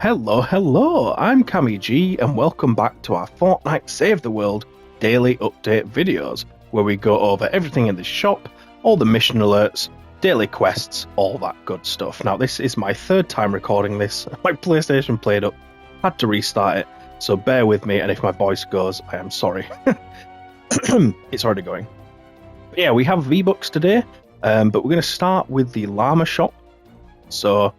Hello, I'm CammyG and welcome back to our Fortnite Save the World daily update videos, where we go over everything in the shop, all the mission alerts, daily quests, all that good stuff. Now this is my third time recording this. My PlayStation played up, had to restart it, so bear with me, and if my voice goes, I am sorry. It's already going. But yeah, we have V-Bucks today, but we're going to start with the llama shop. So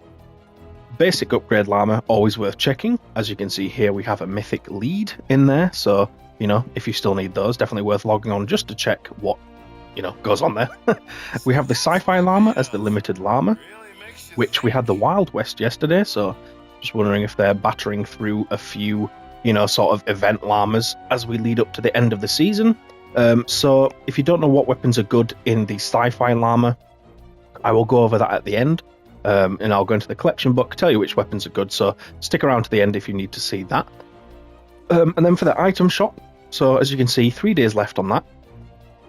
basic upgrade llama, always worth checking. As you can see here, we have a mythic lead in there, so you know, if you still need those, definitely worth logging on just to check what goes on there. We have the Sci-Fi Llama as the limited llama, which we had the Wild West yesterday, so just wondering if they're battering through a few sort of event llamas as we lead up to the end of the season. So if you don't know what weapons are good in the Sci-Fi Llama, I will go over that at the end. And I'll go into the collection book, tell you which weapons are good, so stick around to the end if you need to see that. And then for the item shop, so as you can see, 3 days left on that,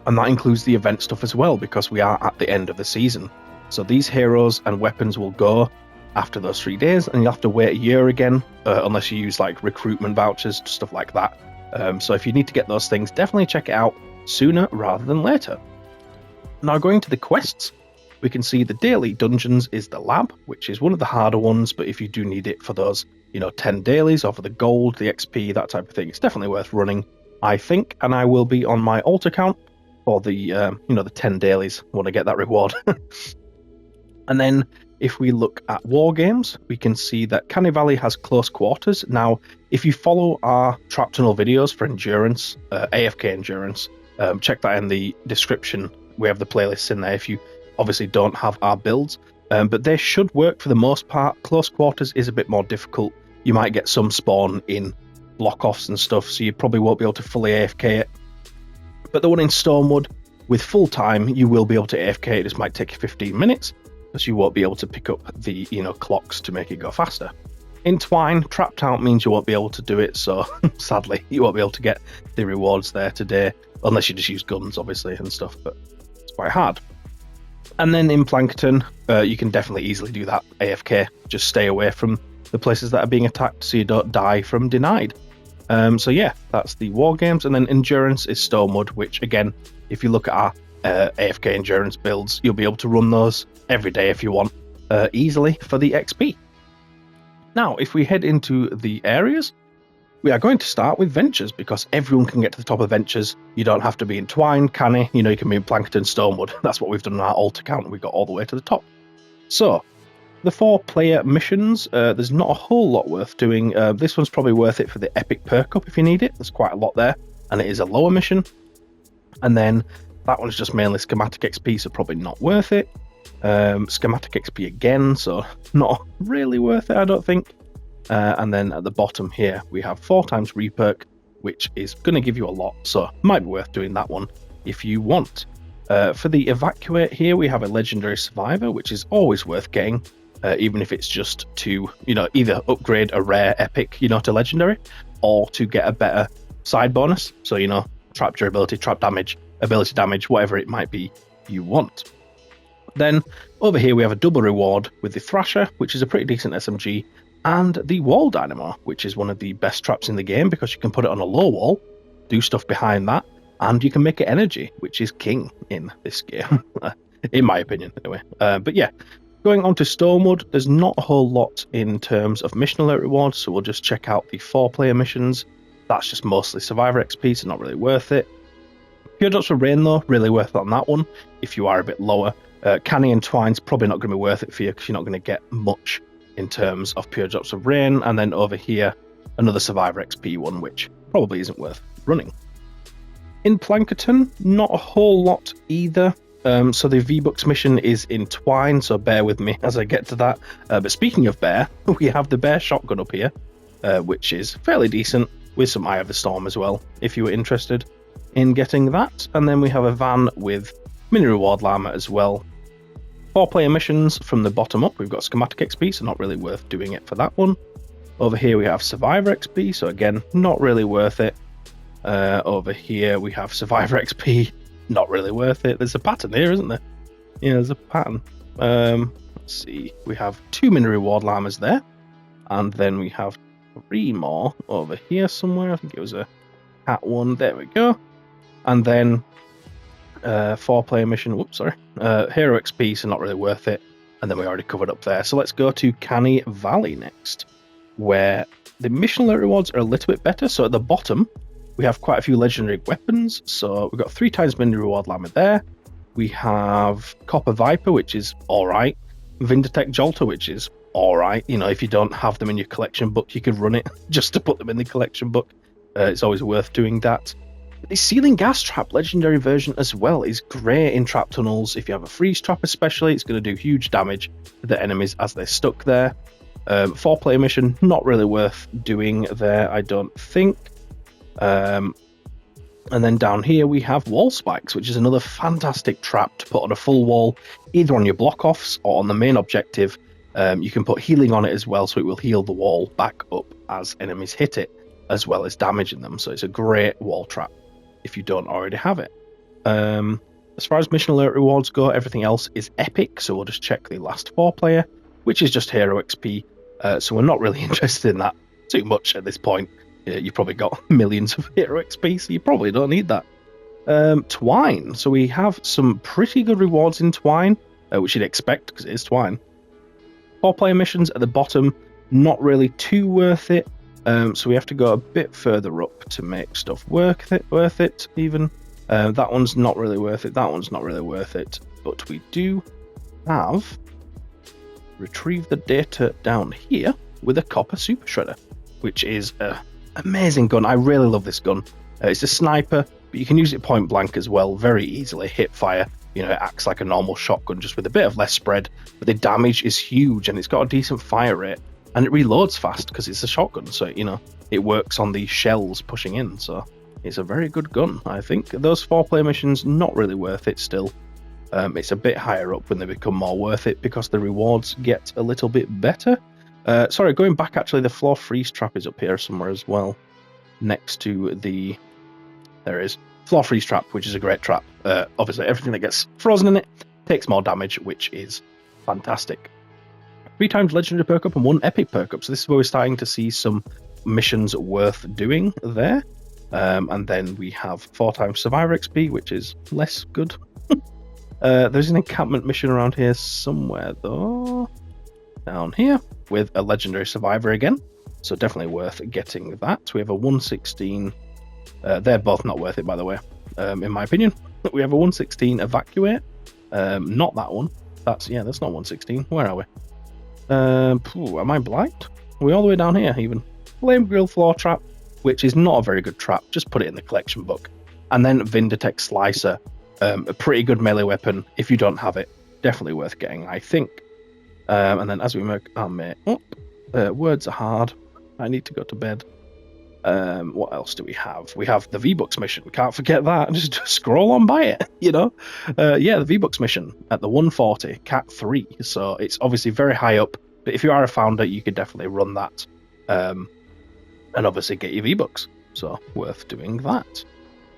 and that includes the event stuff as well, because we are at the end of the season. So these heroes and weapons will go after those 3 days, and you'll have to wait a year again, unless you use like recruitment vouchers, stuff like that. So if you need to get those things, definitely check it out sooner rather than later. Now going to the quests, we can see the daily dungeons is the lab, which is one of the harder ones, but if you do need it for those, 10 dailies or for the gold, the XP, that type of thing, it's definitely worth running, I think, and I will be on my alt account for the, the 10 dailies, want to get that reward. And then if we look at war games, we can see that Canny Valley has close quarters. Now, if you follow our trap tunnel videos for endurance, AFK endurance, check that in the description. We have the playlists in there if you obviously don't have our builds, but they should work for the most part. Close quarters is a bit more difficult. You might get some spawn in block-offs and stuff, so you probably won't be able to fully AFK it. But the one in Stormwood, with full time, you will be able to AFK it. It just might take you 15 minutes, because you won't be able to pick up the clocks to make it go faster. In Twine, trapped out means you won't be able to do it, so sadly you won't be able to get the rewards there today, unless you just use guns obviously and stuff, but it's quite hard. And then in Plankton, you can definitely easily do that AFK. Just stay away from the places that are being attacked so you don't die from denied. So yeah, that's the war games. And then endurance is Stormwood, which again, if you look at our AFK endurance builds, you'll be able to run those every day if you want, easily for the XP. Now, if we head into the areas, we are going to start with Ventures, because everyone can get to the top of Ventures. You don't have to be in Twine, Canny, you can be in Plankton, Stormwood. That's what we've done on our alt account, and we got all the way to the top. So, the 4-player missions, there's not a whole lot worth doing. This one's probably worth it for the epic Perk-Up if you need it. There's quite a lot there, and it is a lower mission. And then that one's just mainly schematic XP, so probably not worth it. Schematic XP again, so not really worth it, I don't think. And then at the bottom here, we have 4 times reperk, which is going to give you a lot, so might be worth doing that one if you want. For the evacuate here, we have a legendary survivor, which is always worth getting, even if it's just to, either upgrade a rare epic, to legendary, or to get a better side bonus. So, trap durability, trap damage, ability damage, whatever it might be you want. Then over here, we have a double reward with the Thrasher, which is a pretty decent SMG, and the wall dynamo, which is one of the best traps in the game, because you can put it on a low wall, do stuff behind that, and you can make it energy, which is king in this game, in my opinion, anyway. But yeah, going on to Stormwood, there's not a whole lot in terms of mission alert rewards, so we'll just check out the 4-player missions. That's just mostly survivor XP, so not really worth it. Pure Drops of Rain, though, really worth it on that one, if you are a bit lower. Canny and Twine's probably not going to be worth it for you, because you're not going to get much in terms of Pure Drops of Rain. And then over here, another Survivor XP one, which probably isn't worth running. In Plankerton, not a whole lot either. So the V-Bucks mission is in Twine, so bear with me as I get to that. But speaking of bear, we have the bear shotgun up here, which is fairly decent, with some Eye of the Storm as well, if you were interested in getting that. And then we have a van with mini reward llama as well. 4-player missions from the bottom up, we've got schematic XP, so not really worth doing it for that one. Over here we have survivor XP, so again, not really worth it. Over here we have survivor XP, not really worth it. There's a pattern here, isn't there? Yeah, there's a pattern. Let's see, we have 2 mini reward llamas there, And then we have 3 more over here somewhere. I think it was a cat one. There we go. And then 4-player mission. Whoops, sorry. Hero XP, so not really worth it. And then we already covered up there. So let's go to Canny Valley next, where the mission alert rewards are a little bit better. So at the bottom, we have quite a few legendary weapons. So we've got 3 times mini reward llama there. We have Copper Viper, which is alright. Vindatech Jolter, which is alright. You know, if you don't have them in your collection book, you could run it just to put them in the collection book. It's always worth doing that. The Sealing Gas Trap legendary version as well is great in trap tunnels. If you have a freeze trap especially, it's going to do huge damage to the enemies as they're stuck there. 4-player mission, not really worth doing there, I don't think. And then down here we have Wall Spikes, which is another fantastic trap to put on a full wall, either on your block-offs or on the main objective. You can put healing on it as well, so it will heal the wall back up as enemies hit it, as well as damaging them. So it's a great wall trap if you don't already have it. As far as mission alert rewards go, everything else is epic, so we'll just check the last 4-player, which is just hero XP, so we're not really interested in that too much at this point. You've probably got millions of hero XP, so you probably don't need that. Twine, so we have some pretty good rewards in Twine, which you'd expect because it is Twine. 4-player missions at the bottom, not really too worth it. So we have to go a bit further up to make stuff worth it even. That one's not really worth it. That one's not really worth it. But we do have retrieve the data down here with a copper super shredder, which is an amazing gun. I really love this gun. It's a sniper, but you can use it point blank as well, very easily. Hip fire. You know, it acts like a normal shotgun, just with a bit of less spread. But the damage is huge, and it's got a decent fire rate. And it reloads fast because it's a shotgun, so, you know, it works on the shells pushing in, so it's a very good gun, I think. Those 4-player missions, not really worth it still. It's a bit higher up when they become more worth it because the rewards get a little bit better. Sorry, going back, actually, the floor freeze trap is up here somewhere as well, next to the... There it is. Floor freeze trap, which is a great trap. Obviously, everything that gets frozen in it takes more damage, which is fantastic. 3 times legendary Perk-Up and 1 epic Perk-Up. So this is where we're starting to see some missions worth doing there. And then we have 4 times Survivor XP, which is less good. There's an encampment mission around here somewhere, though. Down here, with a legendary Survivor again. So definitely worth getting that. We have a 116. They're both not worth it, by the way, in my opinion. We have a 116 Evacuate. Not that one. That's not 116. Where are we? Am I blind? Are we all the way down here even? Flame Grill Floor Trap, which is not a very good trap, just put it in the collection book. And then Vindatech Slicer, a pretty good melee weapon. If you don't have it, definitely worth getting, I think. And then as we make our mate up, words are hard. I need to go to bed. What else do we have? We have the V-Bucks mission. We can't forget that. Just scroll on by it, you know? Yeah, the V-Bucks mission at the 140, Cat 3. So it's obviously very high up, but if you are a founder, you could definitely run that. And obviously get your V-Bucks. So worth doing that.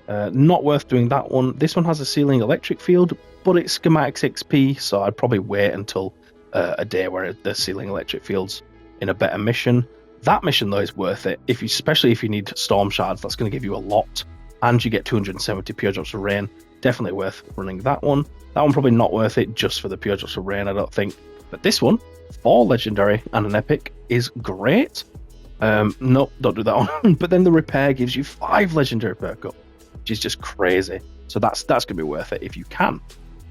Not worth doing that one. This one has a Sealing Electric Field, but it's Schematics XP, so I'd probably wait until a day where the Sealing Electric Field's in a better mission. That mission, though, is worth it, especially if you need Storm Shards. That's going to give you a lot, and you get 270 Pure Drops of Rain. Definitely worth running that one. That one probably not worth it just for the Pure Drops of Rain, I don't think. But this one, 4 Legendary and an Epic, is great. Nope, don't do that one. But then the Repair gives you 5 Legendary Perk-Up, which is just crazy. So that's going to be worth it if you can.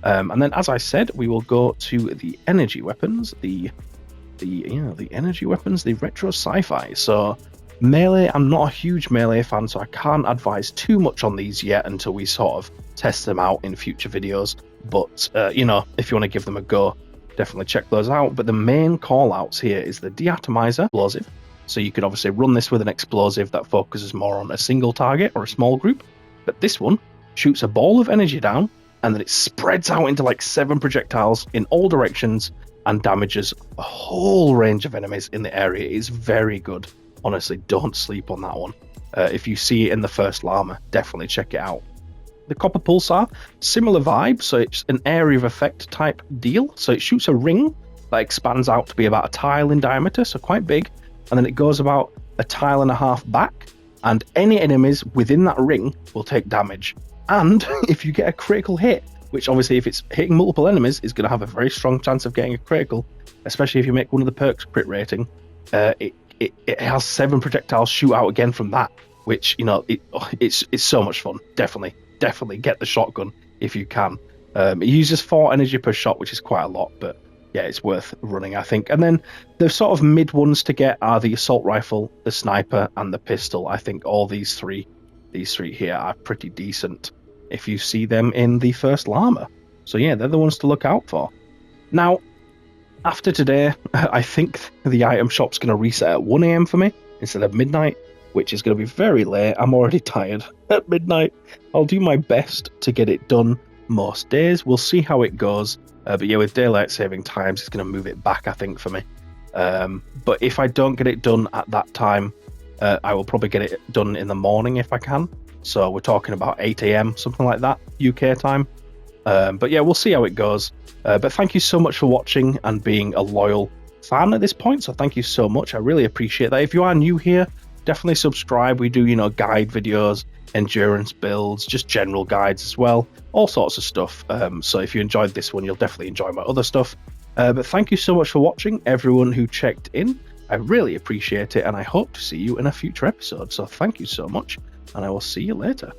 And then, as I said, we will go to the energy weapons, the energy weapons, the retro sci-fi. So melee, I'm not a huge melee fan, so I can't advise too much on these yet until we sort of test them out in future videos. But if you want to give them a go, definitely check those out. But the main call outs here is the deatomizer explosive. So you could obviously run this with an explosive that focuses more on a single target or a small group. But this one shoots a ball of energy down, and then it spreads out into like 7 projectiles in all directions and damages a whole range of enemies in the area. It is very good. Honestly, don't sleep on that one. If you see it in the first llama, definitely check it out. The Copper Pulsar, similar vibe, so it's an area of effect type deal. So it shoots a ring that expands out to be about a tile in diameter, so quite big, and then it goes about a tile and a half back, and any enemies within that ring will take damage. And if you get a critical hit, which obviously if it's hitting multiple enemies is going to have a very strong chance of getting a critical, especially if you make one of the perks crit rating, it has 7 projectiles shoot out again from that, which, you know, it's so much fun. Definitely get the shotgun if you can. It uses 4 energy per shot, which is quite a lot, but yeah, it's worth running, I think. And then the sort of mid ones to get are the assault rifle, the sniper, and the pistol. I think all these three here are pretty decent if you see them in the first llama. So yeah, they're the ones to look out for. Now, after today, I think the item shop's going to reset at 1 AM for me instead of midnight, which is going to be very late. I'm already tired at midnight. I'll do my best to get it done most days. We'll see how it goes. But yeah, with daylight saving times, it's going to move it back, I think, for me. But if I don't get it done at that time, I will probably get it done in the morning if I can. So we're talking about 8 AM, something like that, UK time. But yeah, we'll see how it goes. But thank you so much for watching and being a loyal fan at this point. So thank you so much. I really appreciate that. If you are new here, definitely subscribe. We do, you know, guide videos, endurance builds, just general guides as well, all sorts of stuff. So if you enjoyed this one, you'll definitely enjoy my other stuff. But thank you so much for watching, everyone who checked in. I really appreciate it, and I hope to see you in a future episode. So thank you so much, and I will see you later.